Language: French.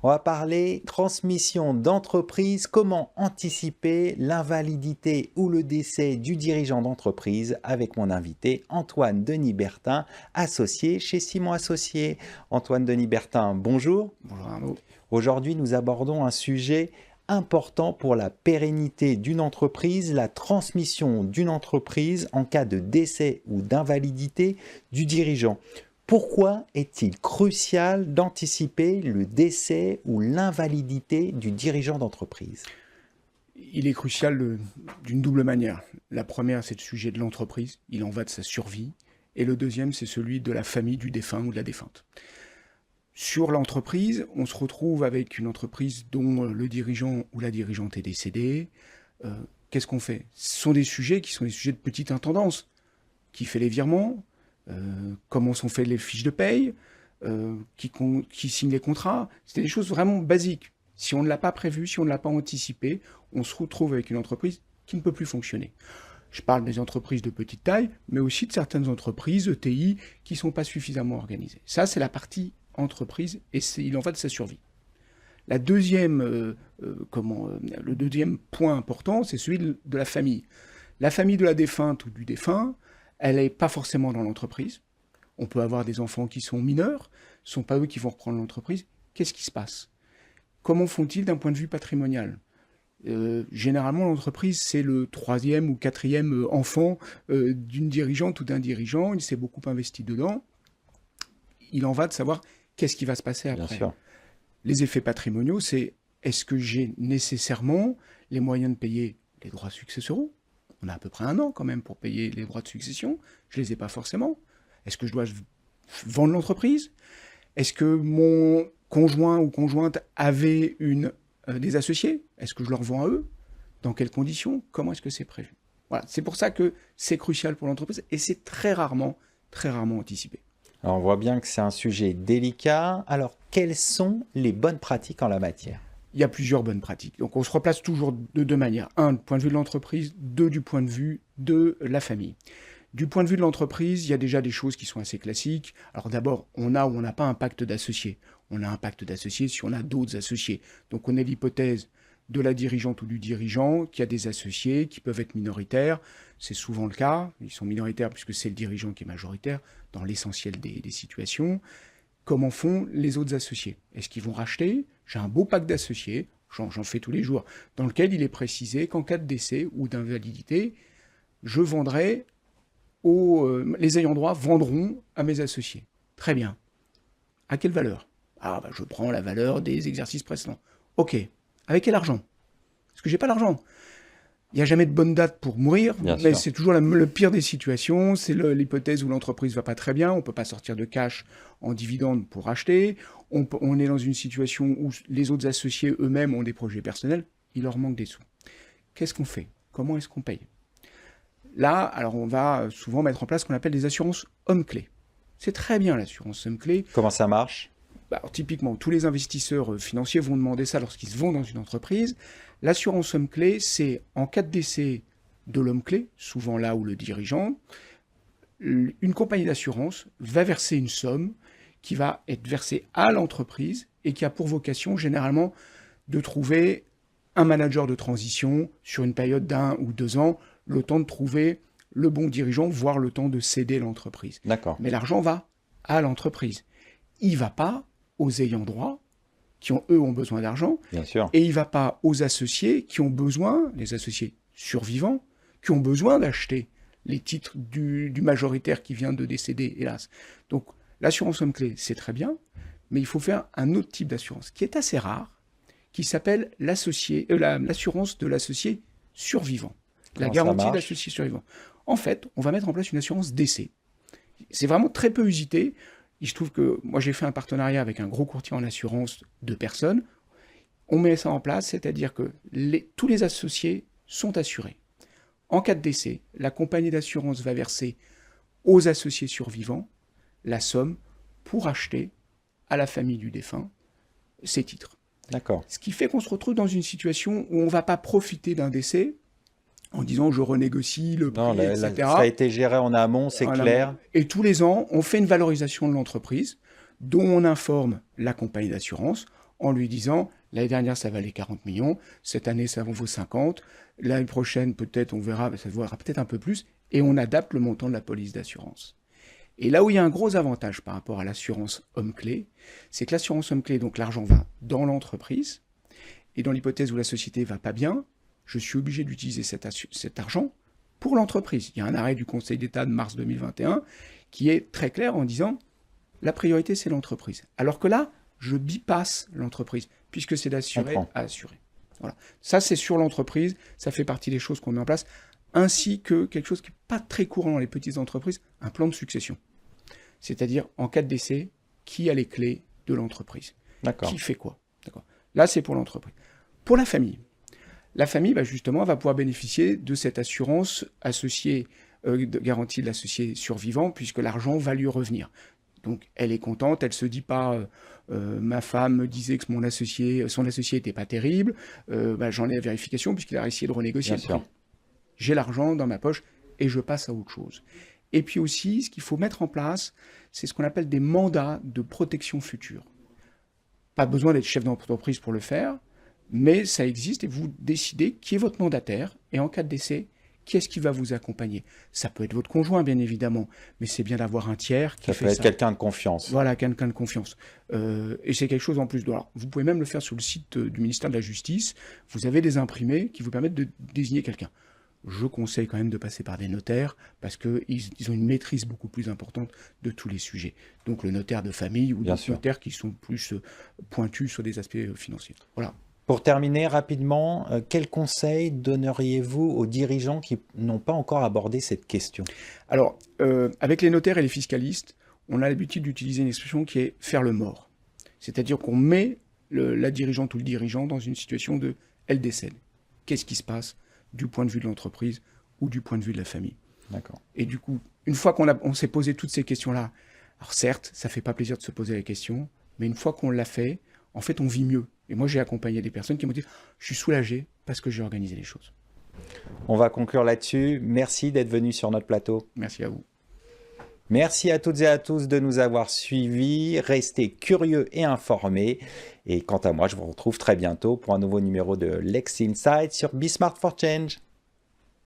On va parler transmission d'entreprise, comment anticiper l'invalidité ou le décès du dirigeant d'entreprise avec mon invité Antoine Denis Bertin, associé chez Simon Associés. Antoine Denis Bertin, bonjour. Bonjour Arnaud. Aujourd'hui, nous abordons un sujet important pour la pérennité d'une entreprise, la transmission d'une entreprise en cas de décès ou d'invalidité du dirigeant. Pourquoi est-il crucial d'anticiper le décès ou l'invalidité du dirigeant d'entreprise? Il est crucial d'une double manière. La première, c'est le sujet de l'entreprise, il en va de sa survie. Et le deuxième, c'est celui de la famille du défunt ou de la défunte. Sur l'entreprise, on se retrouve avec une entreprise dont le dirigeant ou la dirigeante est décédé. Qu'est-ce qu'on fait? Ce sont des sujets qui sont des sujets de petite intendance. Qui fait les virements? Comment sont faites les fiches de paye? Qui signe les contrats? C'est des choses vraiment basiques. Si on ne l'a pas prévu, si on ne l'a pas anticipé, on se retrouve avec une entreprise qui ne peut plus fonctionner. Je parle des entreprises de petite taille, mais aussi de certaines entreprises, ETI, qui ne sont pas suffisamment organisées. Ça, c'est la partie entreprise, et il en va de sa survie. Le deuxième point important, c'est celui de la famille. La famille de la défunte ou du défunt, elle n'est pas forcément dans l'entreprise. On peut avoir des enfants qui sont mineurs, ce ne sont pas eux qui vont reprendre l'entreprise. Qu'est-ce qui se passe? Comment font-ils d'un point de vue patrimonial? Généralement, l'entreprise, c'est le troisième ou quatrième enfant d'une dirigeante ou d'un dirigeant. Il s'est beaucoup investi dedans. Il en va de savoir qu'est-ce qui va se passer après. Bien sûr. Les effets patrimoniaux, c'est est-ce que j'ai nécessairement les moyens de payer les droits successoraux? On a à peu près un an quand même pour payer les droits de succession. Je ne les ai pas forcément. Est-ce que je dois vendre l'entreprise? Est-ce que mon conjoint ou conjointe avait des associés? Est-ce que je leur vends à eux? Dans quelles conditions? Comment est-ce que c'est prévu? Voilà, c'est pour ça que c'est crucial pour l'entreprise et c'est très rarement anticipé. Alors, on voit bien que c'est un sujet délicat. Alors, quelles sont les bonnes pratiques en la matière? Il y a plusieurs bonnes pratiques. Donc, on se replace toujours de deux manières. Un, du point de vue de l'entreprise. Deux, du point de vue de la famille. Du point de vue de l'entreprise, il y a déjà des choses qui sont assez classiques. Alors d'abord, on a ou on n'a pas un pacte d'associés. On a un pacte d'associés si on a d'autres associés. Donc on a l'hypothèse de la dirigeante ou du dirigeant qui a des associés qui peuvent être minoritaires. C'est souvent le cas. Ils sont minoritaires puisque c'est le dirigeant qui est majoritaire dans l'essentiel des situations. Comment font les autres associés? Est-ce qu'ils vont racheter? J'ai un beau pacte d'associés, j'en fais tous les jours, dans lequel il est précisé qu'en cas de décès ou d'invalidité, je vendrai les ayants droit vendront à mes associés. Très bien. À quelle valeur? Ah, je prends la valeur des exercices précédents. Ok. Avec quel argent? Parce que j'ai pas l'argent. Il n'y a jamais de bonne date pour mourir, mais c'est toujours le pire des situations. C'est l'hypothèse où l'entreprise va pas très bien. On peut pas sortir de cash en dividende pour acheter. On est dans une situation où les autres associés eux-mêmes ont des projets personnels. Il leur manque des sous. Qu'est-ce qu'on fait? Comment est-ce qu'on paye? Là, alors on va souvent mettre en place ce qu'on appelle des assurances homme-clé. C'est très bien l'assurance homme-clé. Comment ça marche? Alors, typiquement, tous les investisseurs financiers vont demander ça lorsqu'ils se vont dans une entreprise. L'assurance homme-clé, c'est en cas de décès de l'homme-clé, souvent là où le dirigeant, une compagnie d'assurance va verser une somme qui va être versée à l'entreprise et qui a pour vocation généralement de trouver un manager de transition sur une période d'1 ou 2 ans, le temps de trouver le bon dirigeant, voire le temps de céder l'entreprise. D'accord. Mais l'argent va à l'entreprise. Il ne va pas aux ayants droit, qui eux ont besoin d'argent, Bien sûr. et il ne va pas aux associés qui ont besoin, les associés survivants, qui ont besoin d'acheter les titres du majoritaire qui vient de décéder, hélas. Donc l'assurance homme-clé, c'est très bien, mais il faut faire un autre type d'assurance, qui est assez rare, qui s'appelle l'assurance de l'associé survivant. La garantie d'associé survivant. En fait, on va mettre en place une assurance décès. C'est vraiment très peu usité. Il se trouve que moi, j'ai fait un partenariat avec un gros courtier en assurance de personnes. On met ça en place, c'est-à-dire que tous les associés sont assurés. En cas de décès, la compagnie d'assurance va verser aux associés survivants la somme pour acheter à la famille du défunt ces titres. D'accord. Ce qui fait qu'on se retrouve dans une situation où on ne va pas profiter d'un décès en disant je renégocie le prix, etc. Ça a été géré en amont, c'est clair. Et tous les ans, on fait une valorisation de l'entreprise dont on informe la compagnie d'assurance en lui disant « l'année dernière, ça valait 40 millions, cette année, ça en vaut 50, l'année prochaine, peut-être, on verra, ça vaudra peut-être un peu plus, et on adapte le montant de la police d'assurance. » Et là où il y a un gros avantage par rapport à l'assurance homme-clé, c'est que l'assurance homme-clé, donc l'argent va dans l'entreprise, et dans l'hypothèse où la société va pas bien, je suis obligé d'utiliser cet argent pour l'entreprise. Il y a un arrêt du Conseil d'État de mars 2021 qui est très clair en disant la priorité, c'est l'entreprise. Alors que là, je bypasse l'entreprise, puisque c'est d'assurer à assurer. Voilà. Ça, c'est sur l'entreprise, ça fait partie des choses qu'on met en place, ainsi que quelque chose qui n'est pas très courant dans les petites entreprises, un plan de succession. C'est-à-dire, en cas de décès, qui a les clés de l'entreprise? Qui fait quoi? Là, c'est pour l'entreprise. Pour la famille, justement, va pouvoir bénéficier de cette assurance associée, de garantie de l'associé survivant, puisque l'argent va lui revenir. Donc, elle est contente, elle ne se dit pas ma femme me disait que son associé n'était pas terrible, j'en ai la vérification, puisqu'il a essayé de renégocier le prix. J'ai l'argent dans ma poche et je passe à autre chose. Et puis aussi, ce qu'il faut mettre en place, c'est ce qu'on appelle des mandats de protection future. Pas besoin d'être chef d'entreprise pour le faire, mais ça existe et vous décidez qui est votre mandataire et en cas de décès, qui est-ce qui va vous accompagner? Ça peut être votre conjoint, bien évidemment, mais c'est bien d'avoir un tiers qui fait ça. Ça peut être quelqu'un de confiance. Voilà, quelqu'un de confiance. Et c'est quelque chose en plus. Alors, vous pouvez même le faire sur le site du ministère de la Justice. Vous avez des imprimés qui vous permettent de désigner quelqu'un. Je conseille quand même de passer par des notaires parce qu'ils ont une maîtrise beaucoup plus importante de tous les sujets. Donc le notaire de famille ou d'autres notaires qui sont plus pointus sur des aspects financiers. Voilà. Pour terminer rapidement, quels conseils donneriez-vous aux dirigeants qui n'ont pas encore abordé cette question? Alors, avec les notaires et les fiscalistes, on a l'habitude d'utiliser une expression qui est « faire le mort ». C'est-à-dire qu'on met la dirigeante ou le dirigeant dans une situation de « elle décède ». Qu'est-ce qui se passe du point de vue de l'entreprise ou du point de vue de la famille? D'accord. Et du coup, une fois qu'on s'est posé toutes ces questions-là, alors certes, ça ne fait pas plaisir de se poser la question, mais une fois qu'on l'a fait, en fait, on vit mieux. Et moi, j'ai accompagné des personnes qui m'ont dit « je suis soulagé parce que j'ai organisé les choses ». On va conclure là-dessus. Merci d'être venu sur notre plateau. Merci à vous. Merci à toutes et à tous de nous avoir suivis. Restez curieux et informés. Et quant à moi, je vous retrouve très bientôt pour un nouveau numéro de Lex Insight sur Be Smart for Change.